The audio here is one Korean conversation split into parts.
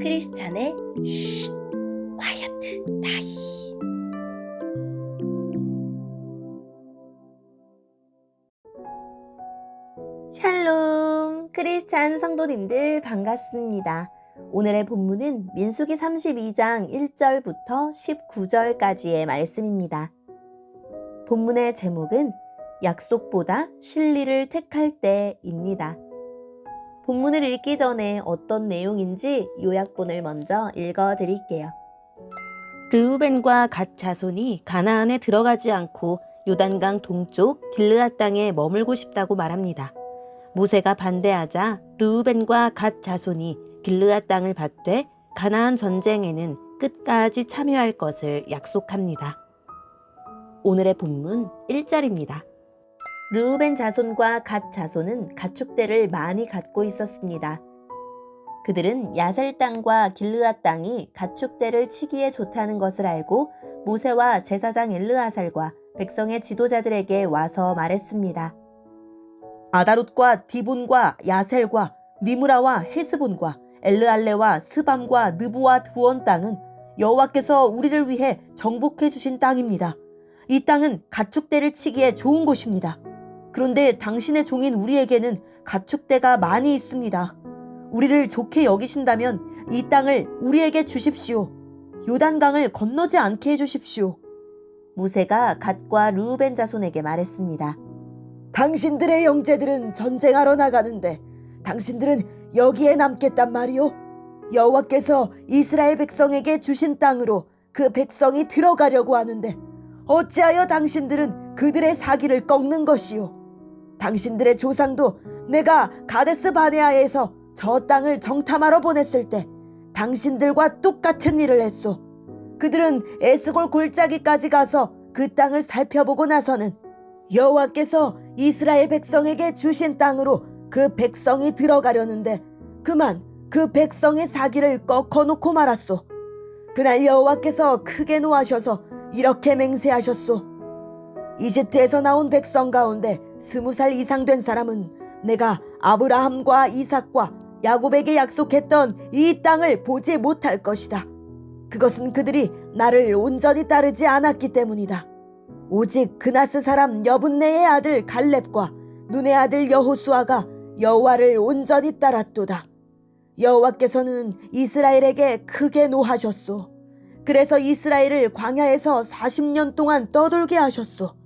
크리스찬의 쉿 콰이어트 타임. 샬롬 크리스찬 성도님들 반갑습니다. 오늘의 본문은 민수기 32장 1절부터 19절까지의 말씀입니다. 본문의 제목은 약속보다 진리를 택할 때입니다. 본문을 읽기 전에 어떤 내용인지 요약본을 먼저 읽어드릴게요. 르우벤과 갓 자손이 가나안에 들어가지 않고 요단강 동쪽 길르앗 땅에 머물고 싶다고 말합니다. 모세가 반대하자 르우벤과 갓 자손이 길르앗 땅을 받되 가나안 전쟁에는 끝까지 참여할 것을 약속합니다. 오늘의 본문 1절입니다. 르우벤 자손과 갓 자손은 가축대를 많이 갖고 있었습니다. 그들은 야셀 땅과 길르앗 땅이 가축대를 치기에 좋다는 것을 알고 모세와 제사장 엘르아살과 백성의 지도자들에게 와서 말했습니다. 아다롯과 디본과 야셀과 니므라와 헤스본과 엘르알레와 스밤과 느보와 드원 땅은 여호와께서 우리를 위해 정복해 주신 땅입니다. 이 땅은 가축대를 치기에 좋은 곳입니다. 그런데 당신의 종인 우리에게는 가축대가 많이 있습니다. 우리를 좋게 여기신다면 이 땅을 우리에게 주십시오. 요단강을 건너지 않게 해주십시오. 모세가 갓과 르우벤 자손에게 말했습니다. 당신들의 형제들은 전쟁하러 나가는데 당신들은 여기에 남겠단 말이오. 여호와께서 이스라엘 백성에게 주신 땅으로 그 백성이 들어가려고 하는데 어찌하여 당신들은 그들의 사기를 꺾는 것이오. 당신들의 조상도 내가 가데스 바네아에서 저 땅을 정탐하러 보냈을 때 당신들과 똑같은 일을 했소. 그들은 에스골 골짜기까지 가서 그 땅을 살펴보고 나서는 여호와께서 이스라엘 백성에게 주신 땅으로 그 백성이 들어가려는데 그만 그 백성의 사기를 꺾어놓고 말았소. 그날 여호와께서 크게 노하셔서 이렇게 맹세하셨소. 이집트에서 나온 백성 가운데 20살 이상 된 사람은 내가 아브라함과 이삭과 야곱에게 약속했던 이 땅을 보지 못할 것이다. 그것은 그들이 나를 온전히 따르지 않았기 때문이다. 오직 그나스 사람 여분네의 아들 갈렙과 눈의 아들 여호수아가 여호와를 온전히 따랐도다. 여호와께서는 이스라엘에게 크게 노하셨소. 그래서 이스라엘을 광야에서 40년 동안 떠돌게 하셨소.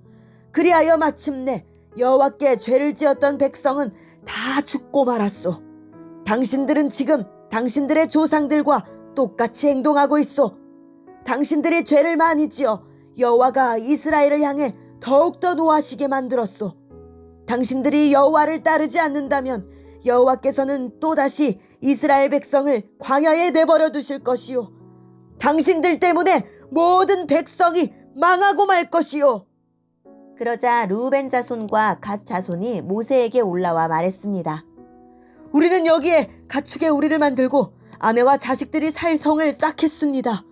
그리하여 마침내 여호와께 죄를 지었던 백성은 다 죽고 말았소. 당신들은 지금 당신들의 조상들과 똑같이 행동하고 있소. 당신들이 죄를 많이 지어 여호와가 이스라엘을 향해 더욱더 노하시게 만들었소. 당신들이 여호와를 따르지 않는다면 여호와께서는 또다시 이스라엘 백성을 광야에 내버려 두실 것이요. 당신들 때문에 모든 백성이 망하고 말 것이요. 그러자 르우벤 자손과 갓 자손이 모세에게 올라와 말했습니다. 우리는 여기에 가축의 우리를 만들고 아내와 자식들이 살 성을 쌓겠습니다.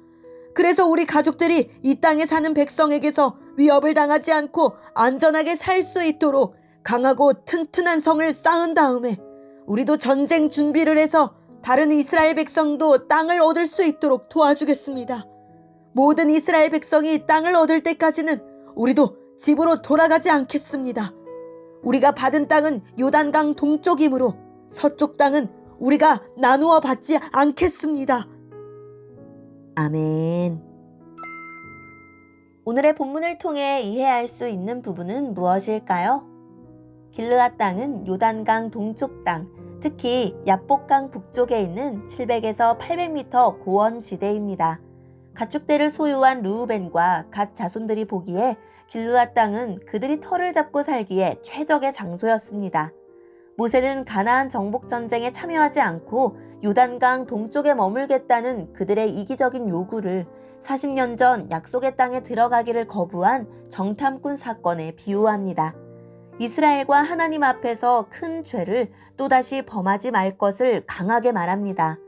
그래서 우리 가족들이 이 땅에 사는 백성에게서 위협을 당하지 않고 안전하게 살 수 있도록 강하고 튼튼한 성을 쌓은 다음에 우리도 전쟁 준비를 해서 다른 이스라엘 백성도 땅을 얻을 수 있도록 도와주겠습니다. 모든 이스라엘 백성이 땅을 얻을 때까지는 우리도 집으로 돌아가지 않겠습니다. 우리가 받은 땅은 요단강 동쪽이므로 서쪽 땅은 우리가 나누어 받지 않겠습니다. 아멘. 오늘의 본문을 통해 이해할 수 있는 부분은 무엇일까요? 길르앗 땅은 요단강 동쪽 땅, 특히 야복강 북쪽에 있는 700에서 800m 고원지대입니다. 가축대를 소유한 르우벤과 갓 자손들이 보기에 길르앗 땅은 그들이 터를 잡고 살기에 최적의 장소였습니다. 모세는 가나안 정복전쟁에 참여하지 않고 요단강 동쪽에 머물겠다는 그들의 이기적인 요구를 40년 전 약속의 땅에 들어가기를 거부한 정탐꾼 사건에 비유합니다. 이스라엘과 하나님 앞에서 큰 죄를 또다시 범하지 말 것을 강하게 말합니다.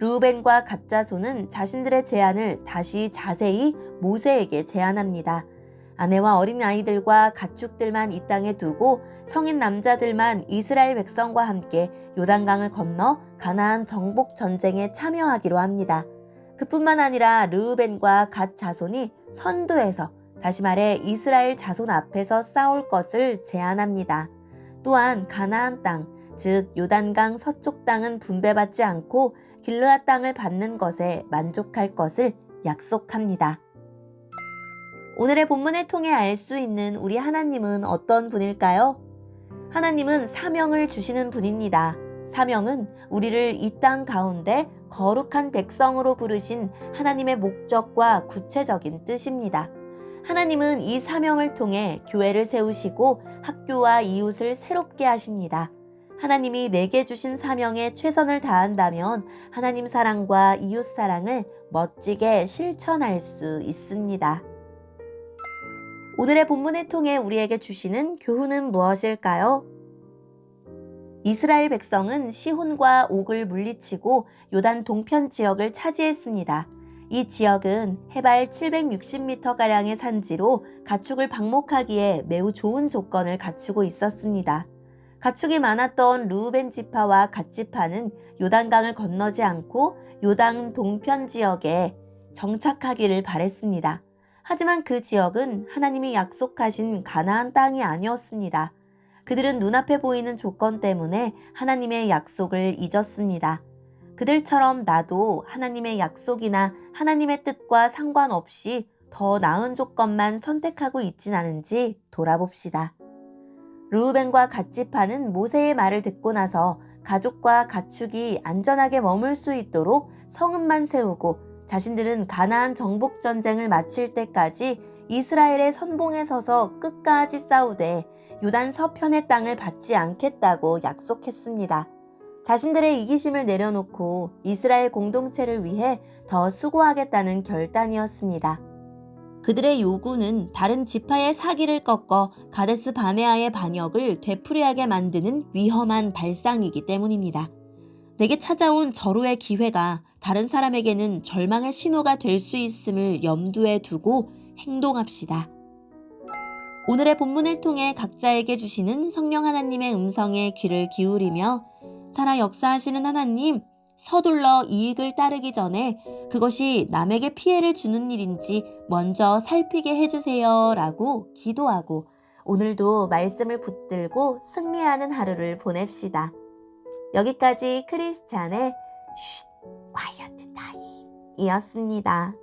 르우벤과 갓 자손은 자신들의 제안을 다시 자세히 모세에게 제안합니다. 아내와 어린 아이들과 가축들만 이 땅에 두고 성인 남자들만 이스라엘 백성과 함께 요단강을 건너 가나안 정복 전쟁에 참여하기로 합니다. 그뿐만 아니라 르우벤과 갓 자손이 선두에서, 다시 말해 이스라엘 자손 앞에서 싸울 것을 제안합니다. 또한 가나안 땅, 즉 요단강 서쪽 땅은 분배받지 않고 길르앗 땅을 받는 것에 만족할 것을 약속합니다. 오늘의 본문을 통해 알 수 있는 우리 하나님은 어떤 분일까요? 하나님은 사명을 주시는 분입니다. 사명은 우리를 이 땅 가운데 거룩한 백성으로 부르신 하나님의 목적과 구체적인 뜻입니다. 하나님은 이 사명을 통해 교회를 세우시고 학교와 이웃을 새롭게 하십니다. 하나님이 내게 주신 사명에 최선을 다한다면 하나님 사랑과 이웃 사랑을 멋지게 실천할 수 있습니다. 오늘의 본문을 통해 우리에게 주시는 교훈은 무엇일까요? 이스라엘 백성은 시혼과 옥을 물리치고 요단 동편 지역을 차지했습니다. 이 지역은 해발 760m가량의 산지로 가축을 방목하기에 매우 좋은 조건을 갖추고 있었습니다. 가축이 많았던 르우벤 지파와 갓 지파는 요단강을 건너지 않고 요단 동편 지역에 정착하기를 바랬습니다. 하지만 그 지역은 하나님이 약속하신 가나안 땅이 아니었습니다. 그들은 눈앞에 보이는 조건 때문에 하나님의 약속을 잊었습니다. 그들처럼 나도 하나님의 약속이나 하나님의 뜻과 상관없이 더 나은 조건만 선택하고 있진 않은지 돌아봅시다. 르우벤과 갓 지파는 모세의 말을 듣고 나서 가족과 가축이 안전하게 머물 수 있도록 성읍만 세우고 자신들은 가나안 정복 전쟁을 마칠 때까지 이스라엘의 선봉에 서서 끝까지 싸우되 요단 서편의 땅을 받지 않겠다고 약속했습니다. 자신들의 이기심을 내려놓고 이스라엘 공동체를 위해 더 수고하겠다는 결단이었습니다. 그들의 요구는 다른 지파의 사기를 꺾어 가데스 바네아의 반역을 되풀이하게 만드는 위험한 발상이기 때문입니다. 내게 찾아온 절호의 기회가 다른 사람에게는 절망의 신호가 될 수 있음을 염두에 두고 행동합시다. 오늘의 본문을 통해 각자에게 주시는 성령 하나님의 음성에 귀를 기울이며 살아 역사하시는 하나님, 서둘러 이익을 따르기 전에 그것이 남에게 피해를 주는 일인지 먼저 살피게 해주세요 라고 기도하고 오늘도 말씀을 붙들고 승리하는 하루를 보냅시다. 여기까지 크리스찬의 쉿, quiet time 이었습니다.